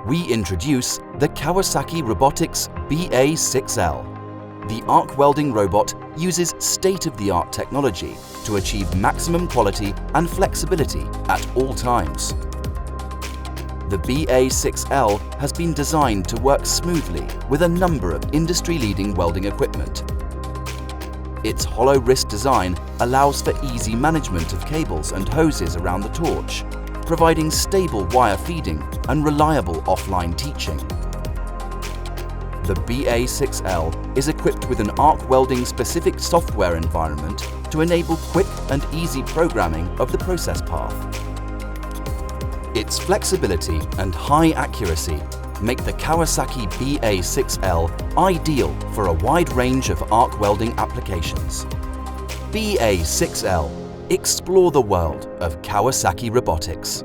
we introduce the Kawasaki Robotics BA006L. The arc welding robot uses state-of-the-art technology to achieve maximum quality and flexibility at all times. The BA006L has been designed to work smoothly with a number of industry-leading welding equipment. Its hollow wrist design allows for easy management of cables and hoses around the torch, providing stable wire feeding and reliable offline teaching. The BA006L is equipped with an arc welding specific software environment to enable quick and easy programming of the process path. Its flexibility and high accuracy make the Kawasaki BA006L ideal for a wide range of arc welding applications. BA006L. Explore the world of Kawasaki Robotics.